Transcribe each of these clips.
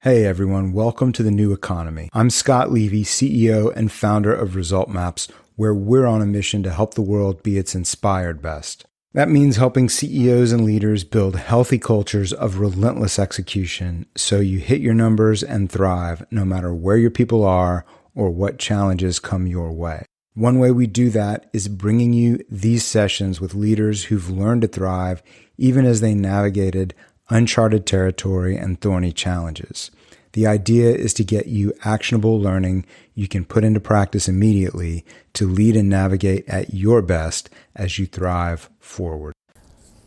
Hey everyone, welcome to the New Economy. I'm Scott Levy, CEO and founder of ResultMaps, where we're on a mission to help the world be its inspired best. That means helping CEOs and leaders build healthy cultures of relentless execution so you hit your numbers and thrive no matter where your people are or what challenges come your way. One way we do that is bringing you these sessions with leaders who've learned to thrive even as they navigated uncharted territory and thorny challenges. The idea is to get you actionable learning you can put into practice immediately to lead and navigate at your best as you thrive forward.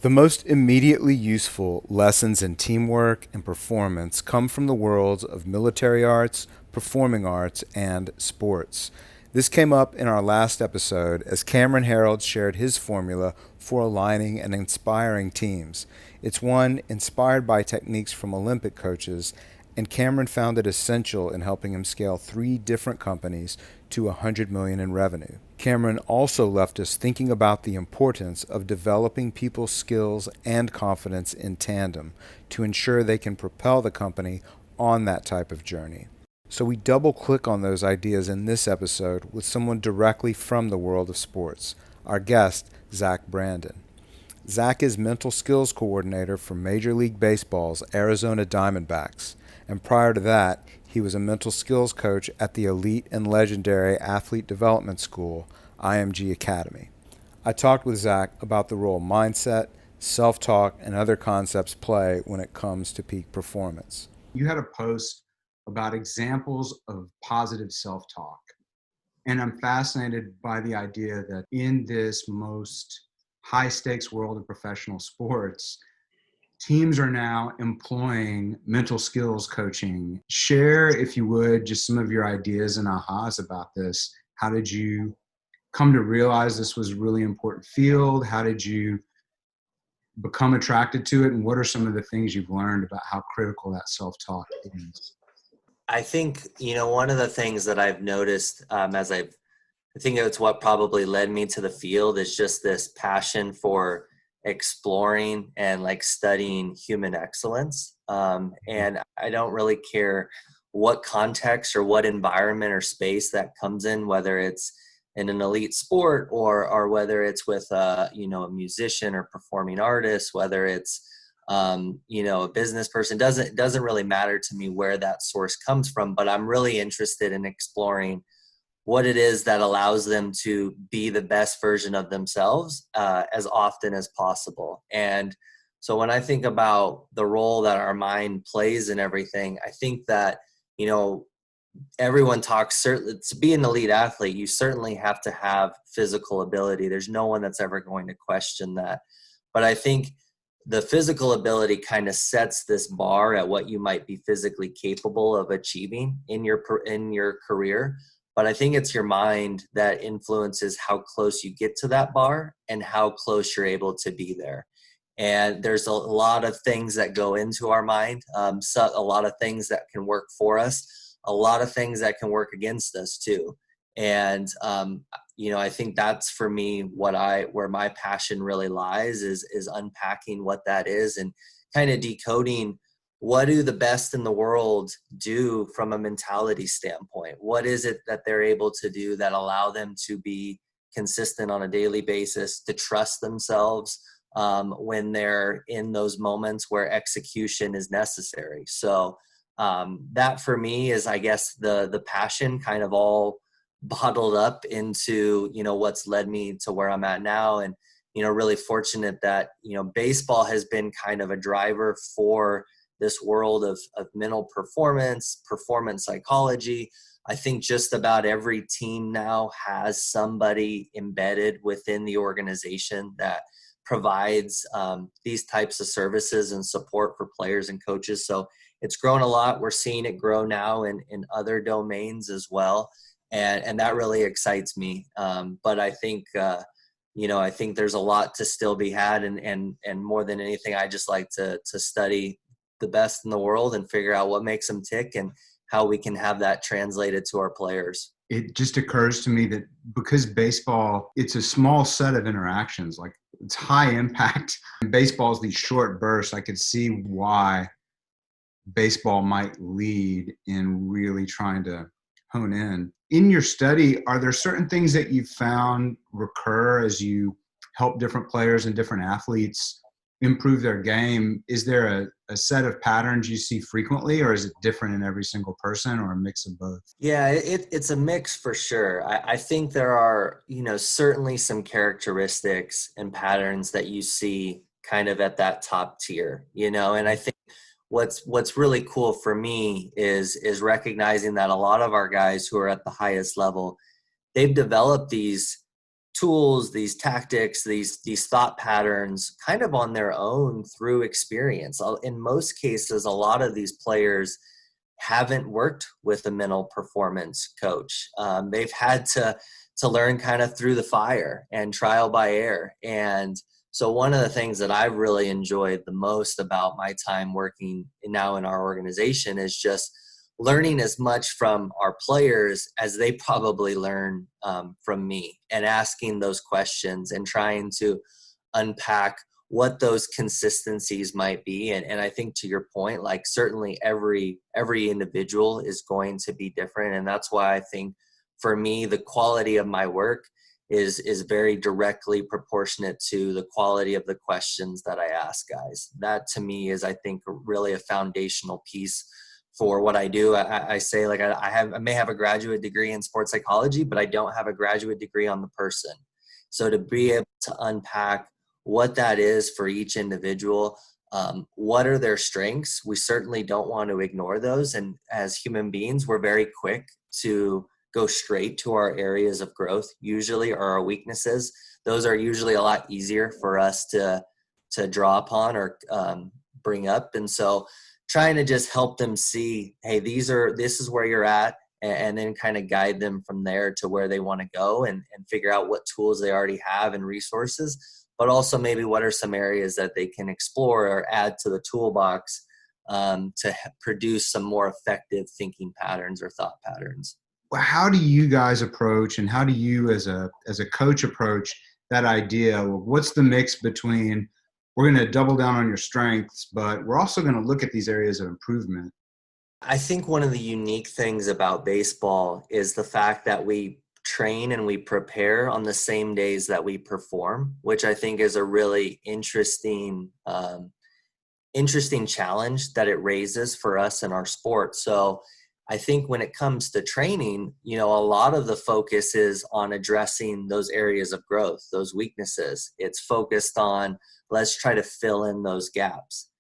The most immediately useful lessons in teamwork and performance come from the worlds of military arts, performing arts, and sports. This came up in our last episode as Cameron Harold shared his formula for aligning and inspiring teams. It's one inspired by techniques from Olympic coaches, and Cameron found it essential in helping him scale 3 different companies to $100 million in revenue. Cameron also left us thinking about the importance of developing people's skills and confidence in tandem to ensure they can propel the company on that type of journey. So we double click on those ideas in this episode with someone directly from the world of sports, our guest, Zach Brandon. Zach is mental skills coordinator for Major League Baseball's Arizona Diamondbacks, and prior to that, he was a mental skills coach at the elite and legendary athlete development school, IMG Academy. I talked with Zach about the role mindset, self-talk, and other concepts play when it comes to peak performance. You had a post about examples of positive self-talk, and I'm fascinated by the idea that in this most high-stakes world of professional sports, teams are now employing mental skills coaching. Share, if you would, just some of your ideas and ahas about this. How did you come to realize this was a really important field? How did you become attracted to it? And what are some of the things you've learned about how critical that self-talk is? I think, one of the things that I've noticed I think it's what probably led me to the field is just this passion for exploring and studying human excellence. And I don't really care what context or what environment or space that comes in, whether it's in an elite sport or whether it's with a musician or performing artist, whether it's a business person. Doesn't really matter to me where that source comes from, but I'm really interested in exploring what it is that allows them to be the best version of themselves as often as possible. And so when I think about the role that our mind plays in everything, I think that, everyone talks, certainly to be an elite athlete, you certainly have to have physical ability. There's no one that's ever going to question that. But I think the physical ability kind of sets this bar at what you might be physically capable of achieving in your career. But I think it's your mind that influences how close you get to that bar and how close you're able to be there. And there's a lot of things that go into our mind, so a lot of things that can work for us, a lot of things that can work against us too. And, I think that's for me where my passion really lies is unpacking what that is and kind of decoding what do the best in the world do from a mentality standpoint? What is it that they're able to do that allow them to be consistent on a daily basis, to trust themselves when they're in those moments where execution is necessary? So that for me is, I guess, the passion kind of all bottled up into, what's led me to where I'm at now. And, really fortunate that, baseball has been kind of a driver for this world of mental performance psychology. I think just about every team now has somebody embedded within the organization that provides these types of services and support for players and coaches. So it's grown a lot. We're seeing it grow now in other domains as well. And that really excites me. But I think, I think there's a lot to still be had. And more than anything, I just like to study the best in the world and figure out what makes them tick and how we can have that translated to our players. It just occurs to me that because baseball, it's a small set of interactions, like it's high impact. Baseball is these short bursts. I could see why baseball might lead in really trying to hone in. In your study, are there certain things that you found recur as you help different players and different athletes improve their game? Is there a set of patterns you see frequently, or is it different in every single person, or a mix of both? Yeah, it's a mix for sure. I think there are, certainly some characteristics and patterns that you see kind of at that top tier, and I think what's really cool for me is recognizing that a lot of our guys who are at the highest level, they've developed these tools, these tactics, these thought patterns kind of on their own through experience. In most cases, a lot of these players haven't worked with a mental performance coach. They've had to learn kind of through the fire and trial by error. And so one of the things that I've really enjoyed the most about my time working now in our organization is just learning as much from our players as they probably learn from me, and asking those questions and trying to unpack what those consistencies might be. And I think to your point, like certainly every individual is going to be different. And that's why I think for me, the quality of my work is very directly proportionate to the quality of the questions that I ask guys. That to me is, I think, really a foundational piece for what I do. I say, like, I may have a graduate degree in sports psychology, but I don't have a graduate degree on the person. So to be able to unpack what that is for each individual, what are their strengths? We certainly don't want to ignore those. And as human beings, we're very quick to go straight to our areas of growth, usually, or our weaknesses. Those are usually a lot easier for us to draw upon or bring up. And so trying to just help them see, hey, this is where you're at, and then kind of guide them from there to where they want to go, and figure out what tools they already have and resources, but also maybe what are some areas that they can explore or add to the toolbox to produce some more effective thinking patterns or thought patterns. How do you guys approach, and how do you as a coach approach that idea? What's the mix between, we're going to double down on your strengths, but we're also going to look at these areas of improvement? I think one of the unique things about baseball is the fact that we train and we prepare on the same days that we perform, which I think is a really interesting challenge that it raises for us in our sport. So I think when it comes to training, a lot of the focus is on addressing those areas of growth, those weaknesses. It's focused on, let's try to fill in those gaps.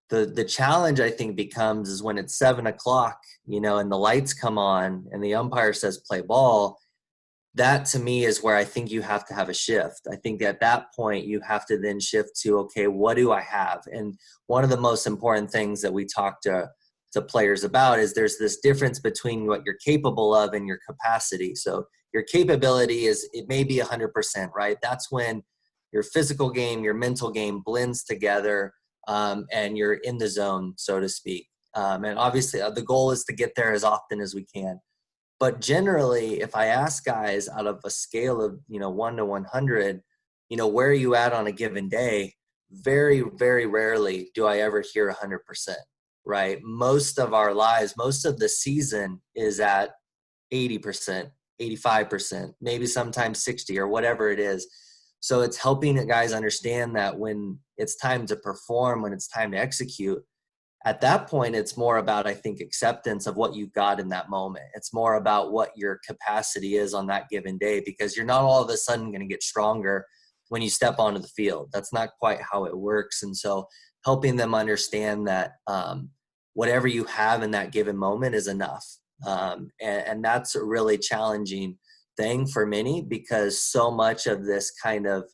The challenge, I think, becomes is when it's 7:00, and the lights come on and the umpire says play ball. That to me is where I think you have to have a shift. I think at that point you have to then shift to, okay, what do I have? And one of the most important things that we talk to players about is there's this difference between what you're capable of and your capacity. So your capability it may be 100%, right? That's when your physical game, your mental game blends together, and you're in the zone, so to speak. And obviously the goal is to get there as often as we can. But generally, if I ask guys out of a scale of, 1 to 100, where are you at on a given day? Very, very rarely do I ever hear 100%, right? Most of our lives, most of the season is at 80%, 85%, maybe sometimes 60 or whatever it is. So it's helping guys understand that when it's time to perform, when it's time to execute, at that point, it's more about, I think, acceptance of what you've got in that moment. It's more about what your capacity is on that given day, because you're not all of a sudden going to get stronger when you step onto the field. That's not quite how it works. And so helping them understand that whatever you have in that given moment is enough. And that's a really challenging thing for many, because so much of this kind of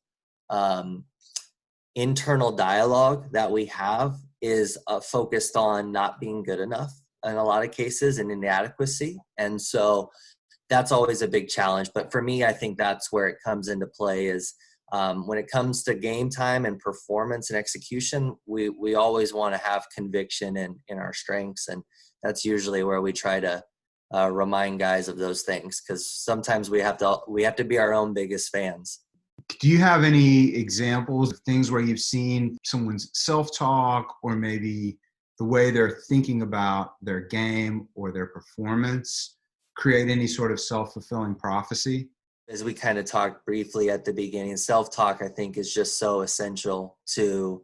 internal dialogue that we have is focused on not being good enough in a lot of cases, and inadequacy. And so that's always a big challenge. But for me, I think that's where it comes into play is when it comes to game time and performance and execution, we always want to have conviction in our strengths. And that's usually where we try to remind guys of those things, because sometimes we have to be our own biggest fans. Do you have any examples of things where you've seen someone's self-talk or maybe the way they're thinking about their game or their performance create any sort of self-fulfilling prophecy? As we kind of talked briefly at the beginning, self-talk, I think, is just so essential to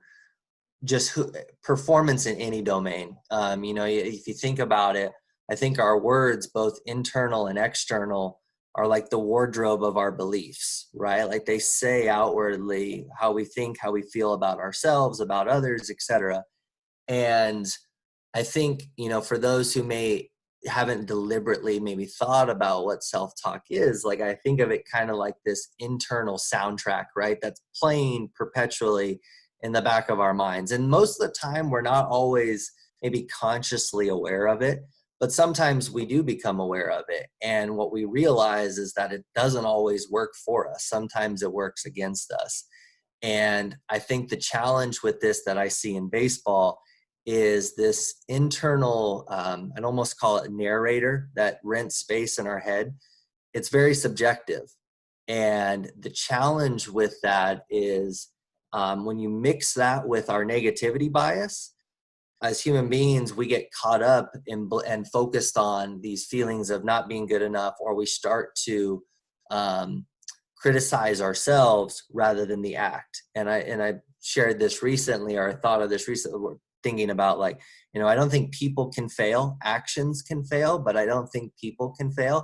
just performance in any domain. If you think about it, I think our words, both internal and external, are like the wardrobe of our beliefs, right? Like they say outwardly how we think, how we feel about ourselves, about others, etc. And I think, for those who haven't deliberately maybe thought about what self-talk is, like I think of it kind of like this internal soundtrack, right? That's playing perpetually in the back of our minds. And most of the time we're not always maybe consciously aware of it, but sometimes we do become aware of it. And what we realize is that it doesn't always work for us. Sometimes it works against us. And I think the challenge with this that I see in baseball is this internal, I'd almost call it a narrator that rents space in our head. It's very subjective. And the challenge with that is when you mix that with our negativity bias, as human beings, we get caught up and focused on these feelings of not being good enough, or we start to criticize ourselves rather than the act. And I shared this recently, or I thought of this recently, thinking about I don't think people can fail. Actions can fail, but I don't think people can fail.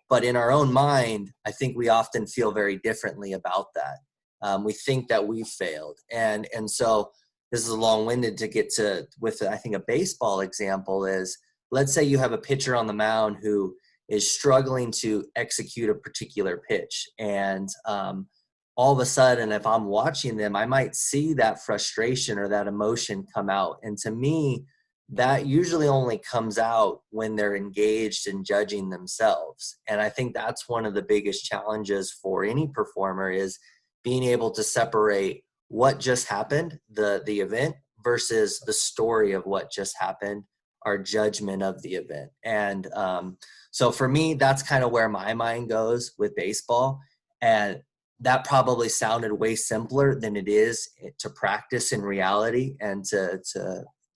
But in our own mind, I think we often feel very differently about that. We think that we've failed. And so this is long-winded to get to with, I think, a baseball example is, let's say you have a pitcher on the mound who is struggling to execute a particular pitch. And all of a sudden, if I'm watching them, I might see that frustration or that emotion come out. And to me, that usually only comes out when they're engaged in judging themselves. And I think that's one of the biggest challenges for any performer, is being able to separate what just happened, the event, versus the story of what just happened, our judgment of the event. And so for me, that's kind of where my mind goes with baseball. And that probably sounded way simpler than it is to practice in reality and to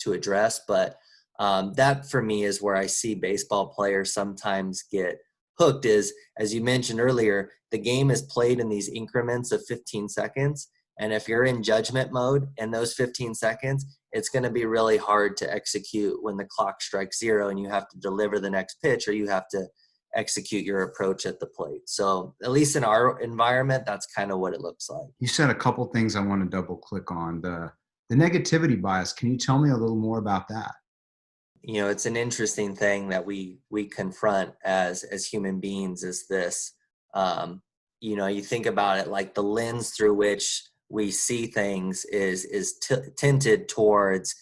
address. But that for me is where I see baseball players sometimes get hooked, is, as you mentioned earlier, the game is played in these increments of 15 seconds. And if you're in judgment mode in those 15 seconds, it's going to be really hard to execute when the clock strikes zero and you have to deliver the next pitch, or you have to execute your approach at the plate. So at least in our environment, that's kind of what it looks like. You said a couple things I want to double click on. The negativity bias. Can you tell me a little more about that? It's an interesting thing that we confront as human beings, is this, you think about it, like the lens through which we see things is tinted towards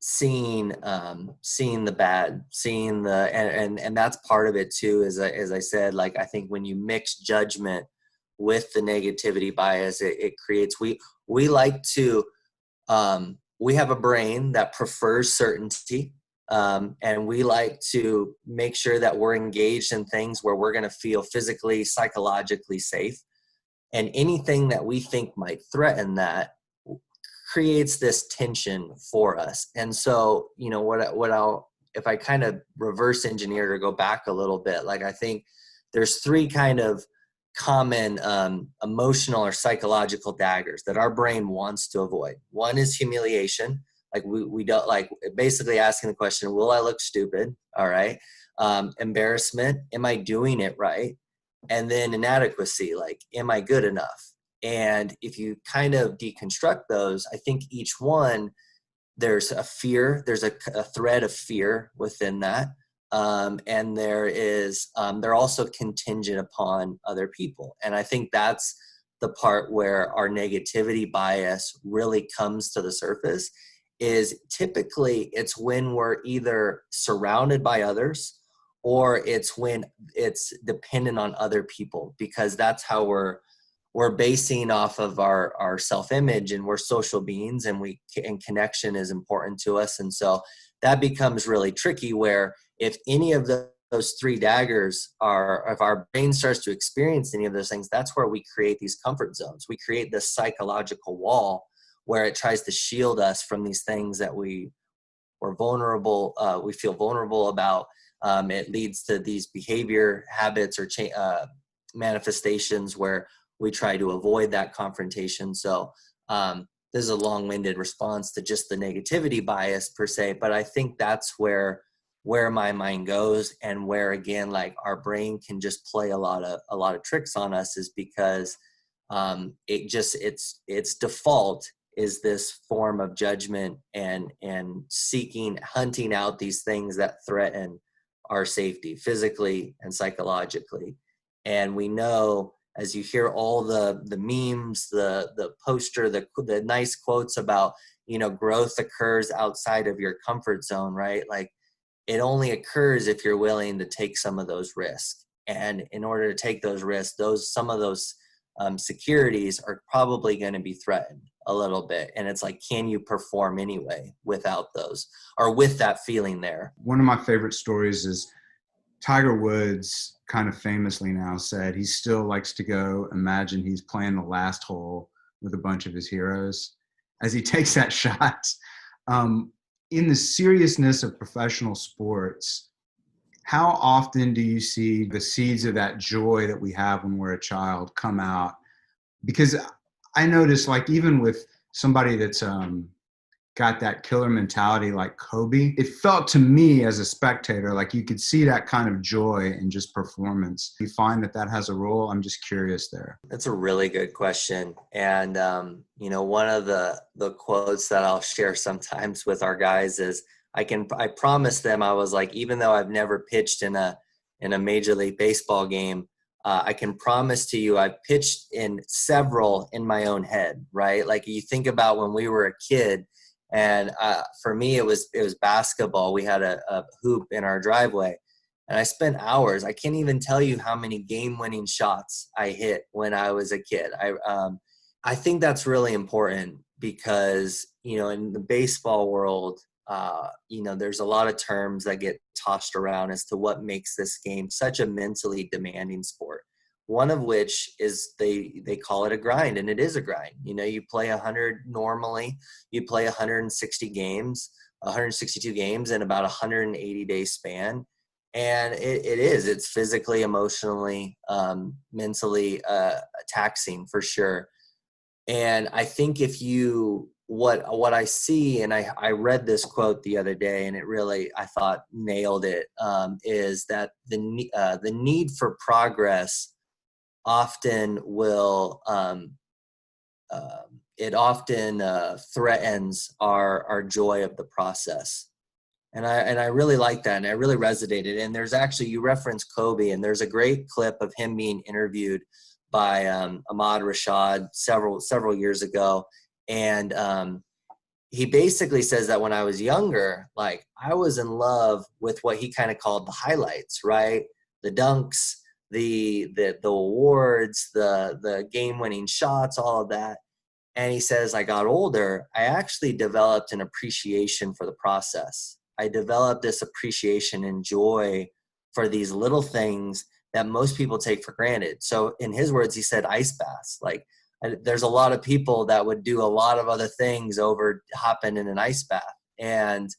seeing the bad, seeing the, and that's part of it too. As I said, like, I think when you mix judgment with the negativity bias, it creates, we like to, we have a brain that prefers certainty. And we like to make sure that we're engaged in things where we're going to feel physically, psychologically safe. And anything that we think might threaten that creates this tension for us. And so, if I kind of reverse engineer or go back a little bit, like, I think there's three kind of common emotional or psychological daggers that our brain wants to avoid. One is humiliation. Like we don't, like, basically asking the question, will I look stupid? All right. Embarrassment. Am I doing it right? And then inadequacy. Like, am I good enough? And if you kind of deconstruct those, I think each one, there's a fear, there's a thread of fear within that. And they're also contingent upon other people. And I think that's the part where our negativity bias really comes to the surface, is typically it's when we're either surrounded by others, or it's when it's dependent on other people, because that's how we're basing off of our self-image, and we're social beings, and connection is important to us. And so that becomes really tricky, where if any of those three daggers if our brain starts to experience any of those things, that's where we create these comfort zones. We create this psychological wall where it tries to shield us from these things that we we're vulnerable, we feel vulnerable about. It leads to these behavior habits or manifestations where we try to avoid that confrontation. So this is a long-winded response to just the negativity bias per se, but I think that's where my mind goes, and where, again, like, our brain can just play a lot of tricks on us, is because its default is this form of judgment and hunting out these things that threaten our safety physically and psychologically. And we know, as you hear all the memes, the poster, the nice quotes about, growth occurs outside of your comfort zone, right? Like, it only occurs if you're willing to take some of those risks. And in order to take those risks, some of those securities are probably going to be threatened a little bit. And it's like, can you perform anyway without those, or with that feeling there? One of my favorite stories is Tiger Woods kind of famously now said he still likes to go imagine he's playing the last hole with a bunch of his heroes as he takes that shot. In the seriousness of professional sports, how often do you see the seeds of that joy that we have when we're a child come out? Because I notice, like, even with somebody that's got that killer mentality like Kobe, it felt to me as a spectator like you could see that kind of joy in just performance. Do you find that has a role? I'm just curious there. That's a really good question. And, one of the quotes that I'll share sometimes with our guys is, I promised them, I was like, even though I've never pitched in a Major League Baseball game, I can promise to you I've pitched in several in my own head, right? Like, you think about when we were a kid, and for me, it was basketball. We had a hoop in our driveway, and I spent hours. I can't even tell you how many game-winning shots I hit when I was a kid. I think that's really important because, in the baseball world, there's a lot of terms that get tossed around as to what makes this game such a mentally demanding sport. One of which is they call it a grind, and it is a grind. You play 100 normally, you play 160 games, 162 games in about 180-day span. And it's physically, emotionally, mentally taxing for sure. And I think what I see, and I read this quote the other day, and it really, I thought, nailed it, is that the need for progress often will threatens our joy of the process. And I really like that, and I really resonated. And there's actually, you referenced Kobe, and there's a great clip of him being interviewed by Ahmad Rashad several years ago. And he basically says that when I was younger, like, I was in love with what he kind of called the highlights, right? The dunks, the awards, the game-winning shots, all of that. And he says, I got older, I actually developed an appreciation for the process. I developed this appreciation and joy for these little things that most people take for granted. So in his words, he said ice baths. Like, there's a lot of people that would do a lot of other things over hopping in an ice bath. And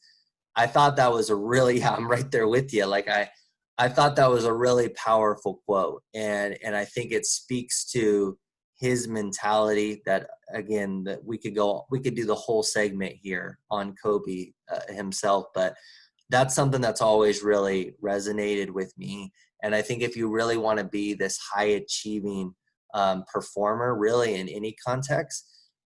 I thought that was I'm right there with you. Like, I thought that was a really powerful quote. And I think it speaks to his mentality that, again, that we could do the whole segment here on Kobe himself, but that's something that's always really resonated with me. And I think if you really want to be this high achieving performer, really in any context,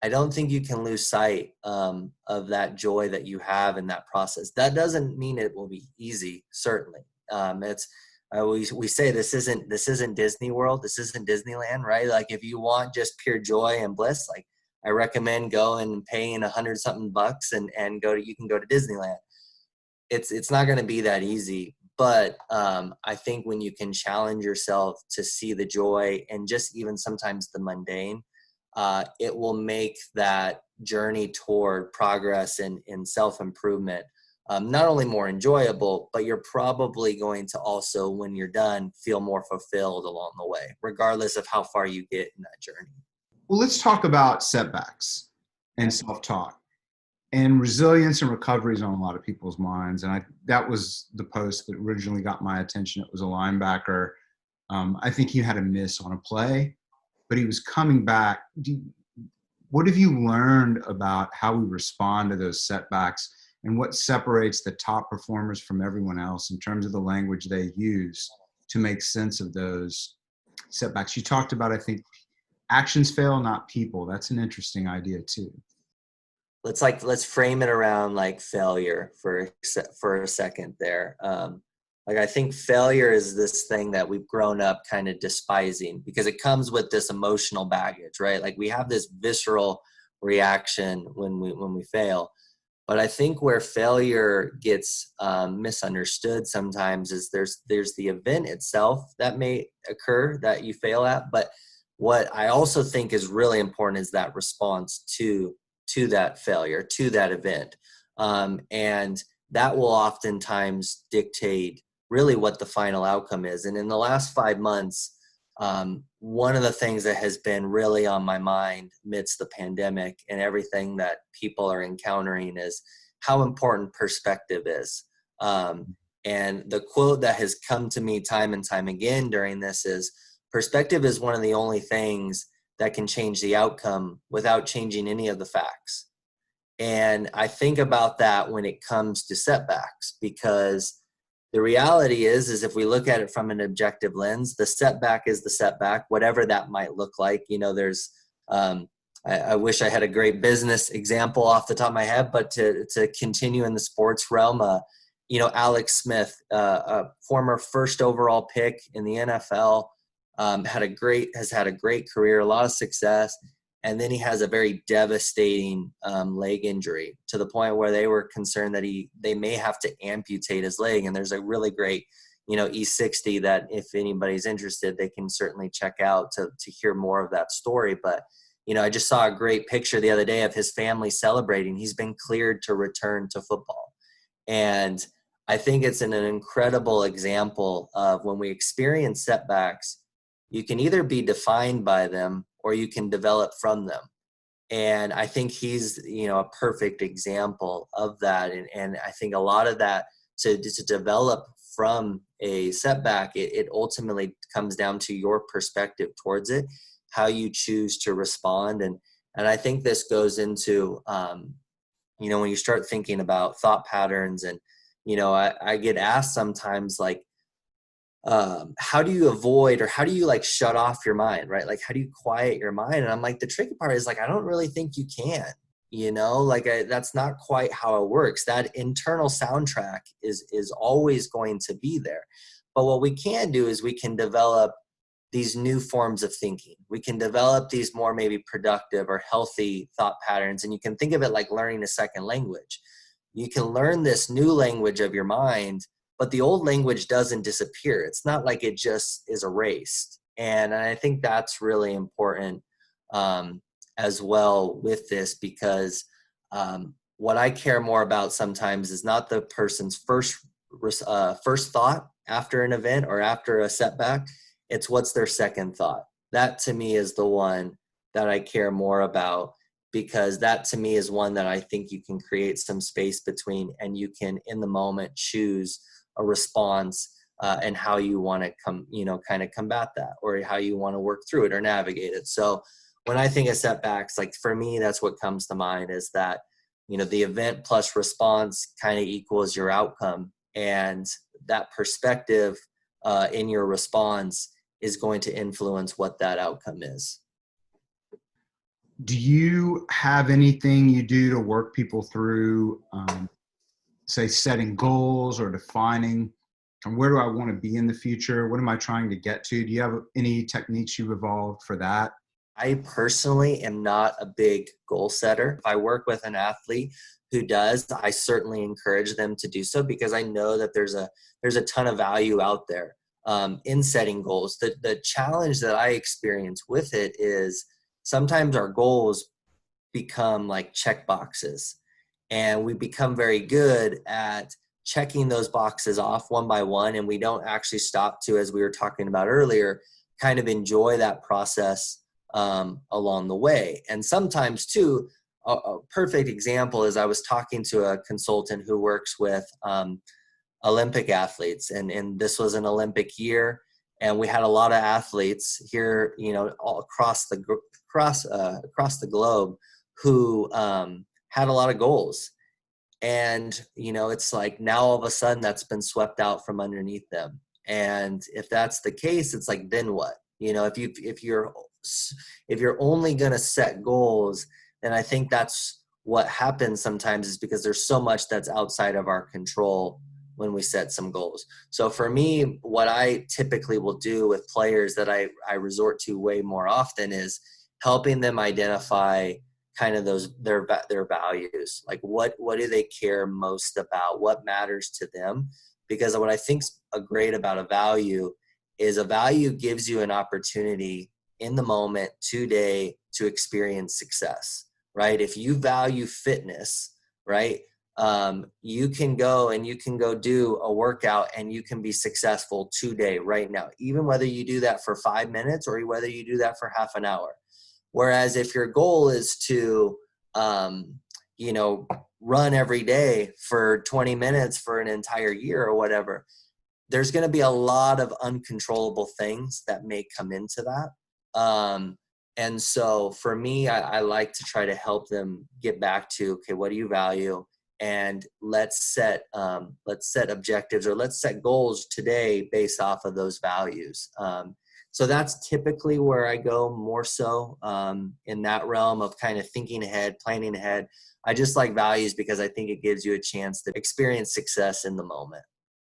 I don't think you can lose sight of that joy that you have in that process. That doesn't mean it will be easy, certainly. We say this isn't Disney World, this isn't Disneyland, right? Like, if you want just pure joy and bliss, like, I recommend going and paying $100-something and you can go to Disneyland. It's not going to be that easy, but I think when you can challenge yourself to see the joy and just even sometimes the mundane, it will make that journey toward progress and self-improvement not only more enjoyable, but you're probably going to also, when you're done, feel more fulfilled along the way, regardless of how far you get in that journey. Well, let's talk about setbacks and self-talk. And resilience and recovery is on a lot of people's minds. And that was the post that originally got my attention. It was a linebacker. I think he had a miss on a play, but he was coming back. What have you learned about how we respond to those setbacks, and what separates the top performers from everyone else in terms of the language they use to make sense of those setbacks? You talked about, I think, actions fail, not people. That's an interesting idea too. Let's frame it around like failure for a second there. Like, I think failure is this thing that we've grown up kind of despising because it comes with this emotional baggage, right? Like, we have this visceral reaction when we fail. But I think where failure gets misunderstood sometimes is there's the event itself that may occur that you fail at. But what I also think is really important is that response to that failure, to that event. And that will oftentimes dictate really what the final outcome is. And in the last 5 months, one of the things that has been really on my mind amidst the pandemic and everything that people are encountering is how important perspective is. And the quote that has come to me time and time again during this is, perspective is one of the only things that can change the outcome without changing any of the facts. And I think about that when it comes to setbacks, because the reality is if we look at it from an objective lens, the setback is the setback, whatever that might look like. You know, there's, I wish I had a great business example off the top of my head, but to continue in the sports realm, you know, Alex Smith, a former first overall pick in the NFL, has had a great career, a lot of success. And then he has a very devastating leg injury to the point where they were concerned that they may have to amputate his leg. And there's a really great, you know, E60 that if anybody's interested, they can certainly check out to hear more of that story. But, you know, I just saw a great picture the other day of his family celebrating. He's been cleared to return to football. And I think it's an incredible example of when we experience setbacks, you can either be defined by them or you can develop from them. And I think he's, you know, a perfect example of that. And I think a lot of that to develop from a setback, it ultimately comes down to your perspective towards it, how you choose to respond. And I think this goes into, you know, when you start thinking about thought patterns and, you know, I get asked sometimes like, how do you avoid, or how do you like shut off your mind, right? Like, how do you quiet your mind? And I'm like, the tricky part is like, I don't really think you can, you know, like that's not quite how it works. That internal soundtrack is always going to be there. But what we can do is we can develop these new forms of thinking. We can develop these more maybe productive or healthy thought patterns. And you can think of it like learning a second language. You can learn this new language of your mind, but the old language doesn't disappear. It's not like it just is erased. And I think that's really important as well with this, because what I care more about sometimes is not the person's first thought after an event or after a setback. It's what's their second thought. That to me is the one that I care more about, because that to me is one that I think you can create some space between, and you can in the moment choose a response and how you want to kind of combat that, or how you want to work through it or navigate it. So when I think of setbacks, like for me, that's what comes to mind is that, you know, the event plus response kind of equals your outcome, and that perspective in your response is going to influence what that outcome is. Do you have anything you do to work people through, say, setting goals or defining where do I want to be in the future? What am I trying to get to? Do you have any techniques you've evolved for that? I personally am not a big goal setter. If I work with an athlete who does, I certainly encourage them to do so, because I know that there's a ton of value out there in setting goals. The challenge that I experience with it is sometimes our goals become like check boxes, and we become very good at checking those boxes off one by one, and we don't actually stop to, as we were talking about earlier, kind of enjoy that process along the way. And sometimes too, a perfect example is I was talking to a consultant who works with Olympic athletes, and this was an Olympic year, and we had a lot of athletes here, all across the globe who had a lot of goals. And, it's like now all of a sudden that's been swept out from underneath them. And if that's the case, it's like, then what? If you're only going to set goals, then I think that's what happens sometimes, is because there's so much that's outside of our control when we set some goals. So for me, what I typically will do with players that I resort to way more often is helping them identify kind of their values. Like what do they care most about? What matters to them? Because what I think's great about a value is a value gives you an opportunity in the moment today to experience success, right? If you value fitness, right, you can go do a workout and you can be successful today, right now, even whether you do that for 5 minutes or whether you do that for half an hour. Whereas if your goal is to, run every day for 20 minutes for an entire year or whatever, there's going to be a lot of uncontrollable things that may come into that. And so for me, I like to try to help them get back to, okay, what do you value? And let's set objectives, or let's set goals today based off of those values. So that's typically where I go more so in that realm of kind of thinking ahead, planning ahead. I just like values because I think it gives you a chance to experience success in the moment.